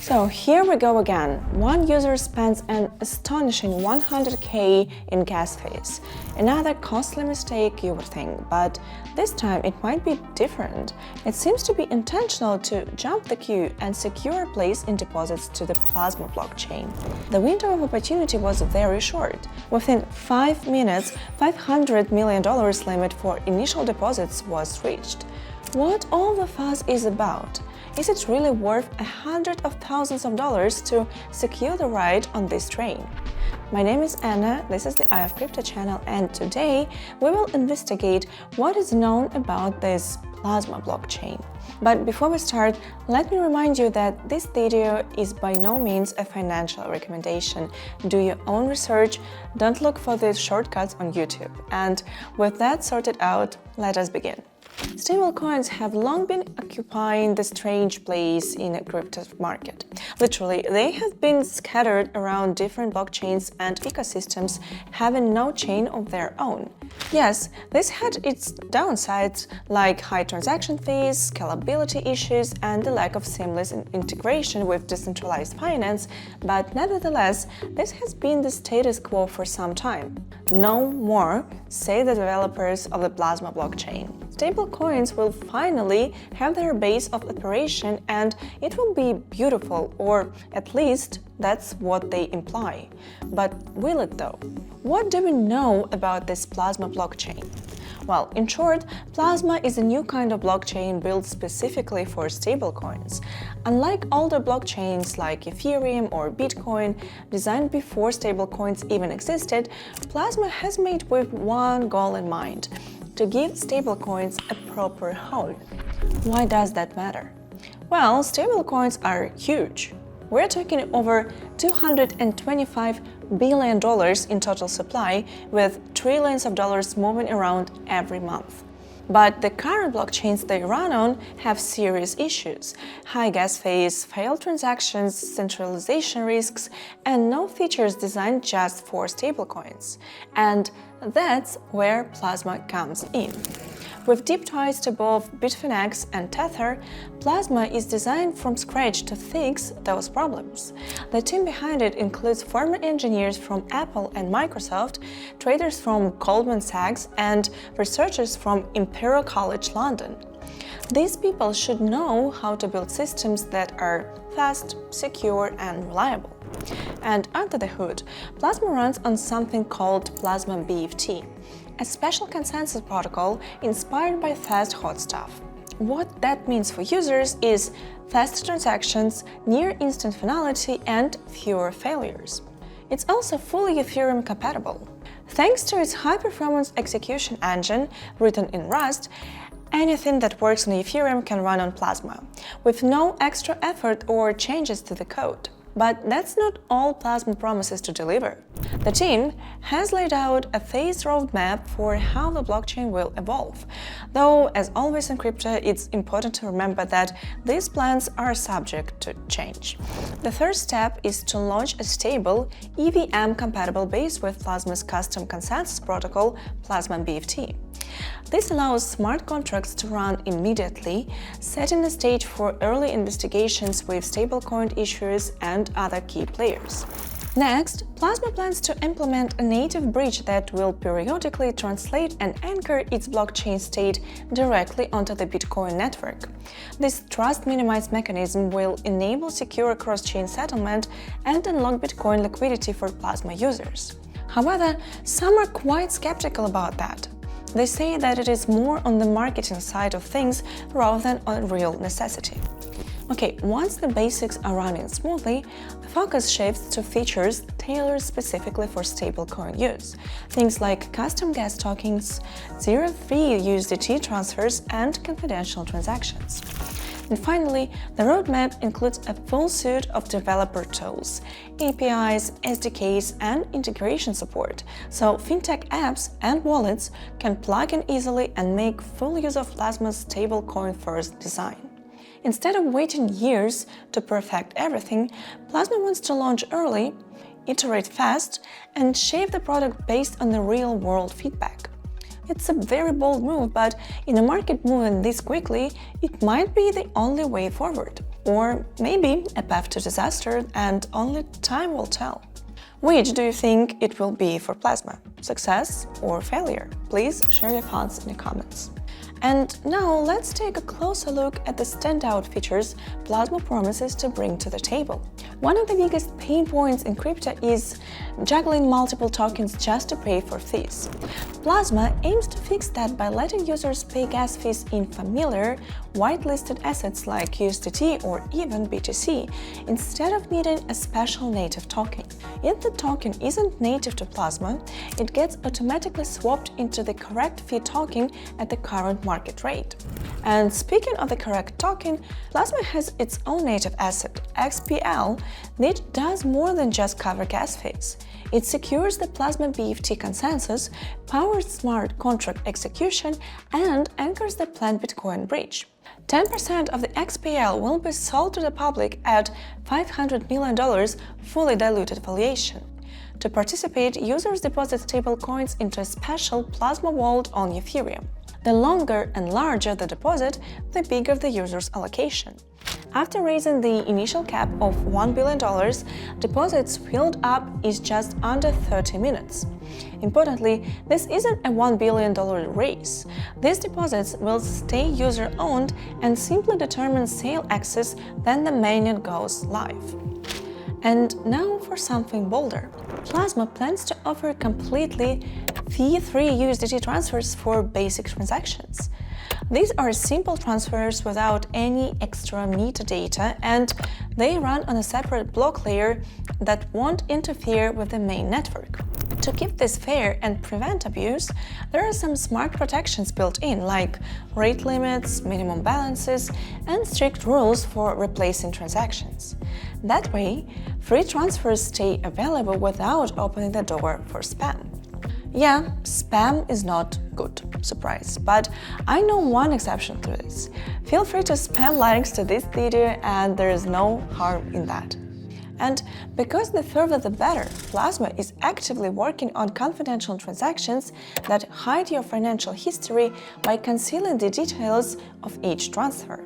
So here we go again. One user spends an astonishing $100K in gas fees. Another costly mistake, you would think, but this time it might be different. It seems to be intentional to jump the queue and secure a place in deposits to the Plasma blockchain. The window of opportunity was very short. Within 5 minutes, $500 million limit for initial deposits was reached. What all the fuss is about? Is it really worth hundreds of thousands of dollars to secure the ride on this train? My name is Anna, this is the Eye of Crypto channel, and today we will investigate what is known about this Plasma blockchain. But before we start, let me remind you that this video is by no means a financial recommendation. Do your own research, don't look for these shortcuts on YouTube. And with that sorted out, let us begin. Stablecoins have long been occupying the strange place in the crypto market. Literally, they have been scattered around different blockchains and ecosystems, having no chain of their own. Yes, this had its downsides, like high transaction fees, scalability issues, and the lack of seamless integration with decentralized finance, but nevertheless, this has been the status quo for some time. No more, say the developers of the Plasma blockchain. Stablecoins will finally have their base of operation and it will be beautiful, or at least that's what they imply. But will it though? What do we know about this Plasma blockchain? Well, in short, Plasma is a new kind of blockchain built specifically for stablecoins. Unlike older blockchains like Ethereum or Bitcoin, designed before stablecoins even existed, Plasma has made with one goal in mind: to give stablecoins a proper home. Why does that matter? Well, stablecoins are huge. We're talking over $225 billion in total supply, with trillions of dollars moving around every month. But the current blockchains they run on have serious issues: high gas fees, failed transactions, centralization risks, and no features designed just for stablecoins. And that's where Plasma comes in. With deep ties to both Bitfinex and Tether, Plasma is designed from scratch to fix those problems. The team behind it includes former engineers from Apple and Microsoft, traders from Goldman Sachs, and researchers from Imperial College London. These people should know how to build systems that are fast, secure, and reliable. And under the hood, Plasma runs on something called Plasma BFT, a special consensus protocol inspired by fast hot stuff. What that means for users is fast transactions, near instant finality, and fewer failures. It's also fully Ethereum compatible. Thanks to its high-performance execution engine written in Rust, anything that works on Ethereum can run on Plasma, with no extra effort or changes to the code. But that's not all Plasma promises to deliver. The team has laid out a phased roadmap for how the blockchain will evolve. Though, as always in crypto, it's important to remember that these plans are subject to change. The first step is to launch a stable, EVM-compatible base with Plasma's custom consensus protocol, Plasma BFT. This allows smart contracts to run immediately, setting the stage for early investigations with stablecoin issuers and other key players. Next, Plasma plans to implement a native bridge that will periodically translate and anchor its blockchain state directly onto the Bitcoin network. This trust-minimized mechanism will enable secure cross-chain settlement and unlock Bitcoin liquidity for Plasma users. However, some are quite skeptical about that. They say that it is more on the marketing side of things rather than on real necessity. Okay, once the basics are running smoothly, the focus shifts to features tailored specifically for stablecoin use. Things like custom gas tokens, zero-fee USDT transfers, and confidential transactions. And finally, the roadmap includes a full suite of developer tools, APIs, SDKs, and integration support, so fintech apps and wallets can plug in easily and make full use of Plasma's stablecoin-first design. Instead of waiting years to perfect everything, Plasma wants to launch early, iterate fast, and shape the product based on the real-world feedback. It's a very bold move, but in a market moving this quickly, it might be the only way forward. or maybe a path to disaster, and only time will tell. Which do you think it will be for Plasma? Success or failure? Please share your thoughts in the comments. And now let's take a closer look at the standout features Plasma promises to bring to the table. One of the biggest pain points in crypto is juggling multiple tokens just to pay for fees. Plasma aims to fix that by letting users pay gas fees in familiar, whitelisted assets like USDT or even BTC, instead of needing a special native token. If the token isn't native to Plasma, it gets automatically swapped into the correct fee token at the current market rate. And speaking of the correct token, Plasma has its own native asset, XPL, which does more than just cover gas fees. It secures the Plasma BFT consensus, powers smart contract execution, and anchors the planned Bitcoin bridge. 10% of the XPL will be sold to the public at $500 million fully diluted valuation. To participate, users deposit stablecoins into a special Plasma vault on Ethereum. The longer and larger the deposit, the bigger the user's allocation. After raising the initial cap of $1 billion, deposits filled up is just under 30 minutes. Importantly, this isn't a $1 billion raise. These deposits will stay user-owned and simply determine sale access when the mainnet goes live. And now for something bolder. Plasma plans to offer completely fee-free USDT transfers for basic transactions. These are simple transfers without any extra metadata, and they run on a separate block layer that won't interfere with the main network. To keep this fair and prevent abuse, there are some smart protections built in, like rate limits, minimum balances, and strict rules for replacing transactions. That way, free transfers stay available without opening the door for spam. Yeah, spam is not good, surprise, but I know one exception to this. Feel free to spam likes to this video, and there is no harm in that. And because the further the better, Plasma is actively working on confidential transactions that hide your financial history by concealing the details of each transfer.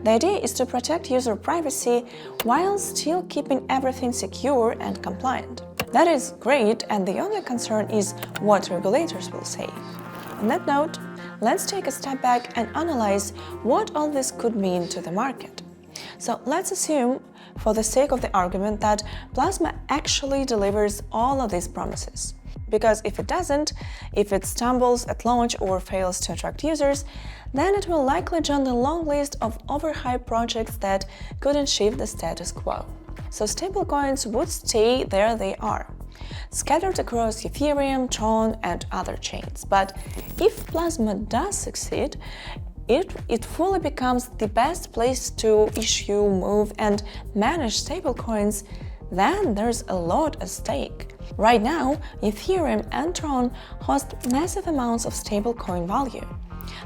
The idea is to protect user privacy while still keeping everything secure and compliant. That is great, and the only concern is what regulators will say. On that note, let's take a step back and analyze what all this could mean to the market. So let's assume, for the sake of the argument, that Plasma actually delivers all of these promises. Because if it doesn't, if it stumbles at launch or fails to attract users, then it will likely join the long list of overhyped projects that couldn't shift the status quo. So stablecoins would stay where they are, scattered across Ethereum, Tron, and other chains. But if Plasma does succeed, it fully becomes the best place to issue, move, and manage stablecoins, then there's a lot at stake. Right now, Ethereum and Tron host massive amounts of stablecoin value.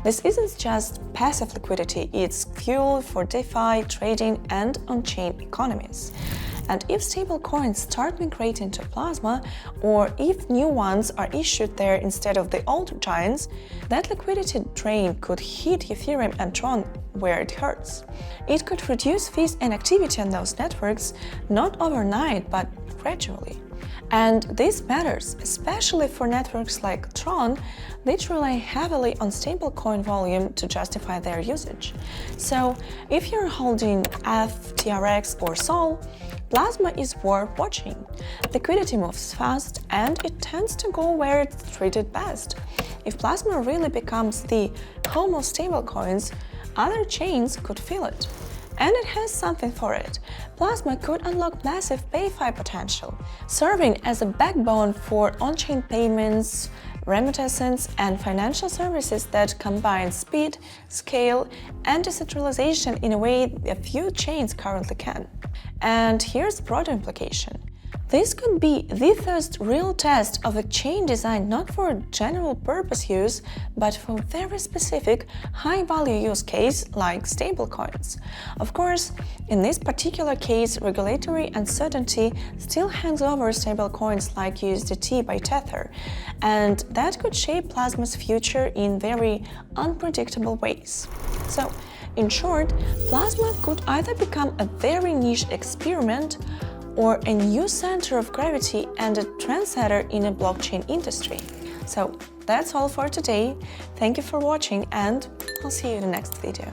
This isn't just passive liquidity, it's fuel for DeFi, trading, and on-chain economies. And if stablecoins start migrating to Plasma, or if new ones are issued there instead of the old giants, that liquidity drain could hit Ethereum and Tron where it hurts. It could reduce fees and activity on those networks, not overnight, but gradually. And this matters, especially for networks like Tron, which rely heavily on stablecoin volume to justify their usage. So, if you're holding ETH, TRX, or SOL, Plasma is worth watching. Liquidity moves fast, and it tends to go where it's treated best. If Plasma really becomes the home of stablecoins, other chains could feel it. And it has something for it. Plasma could unlock massive PayFi potential, serving as a backbone for on-chain payments, remittances, and financial services that combine speed, scale, and decentralization in a way a few chains currently can. And here's a broader implication. This could be the first real test of a chain designed not for general purpose use, but for very specific, high-value use case like stablecoins. Of course, in this particular case, regulatory uncertainty still hangs over stablecoins like USDT by Tether, and that could shape Plasma's future in very unpredictable ways. So, In short, plasma could either become a very niche experiment or a new center of gravity and a trendsetter in a blockchain industry. So that's all for today. Thank you for watching, and I'll see you in the next video.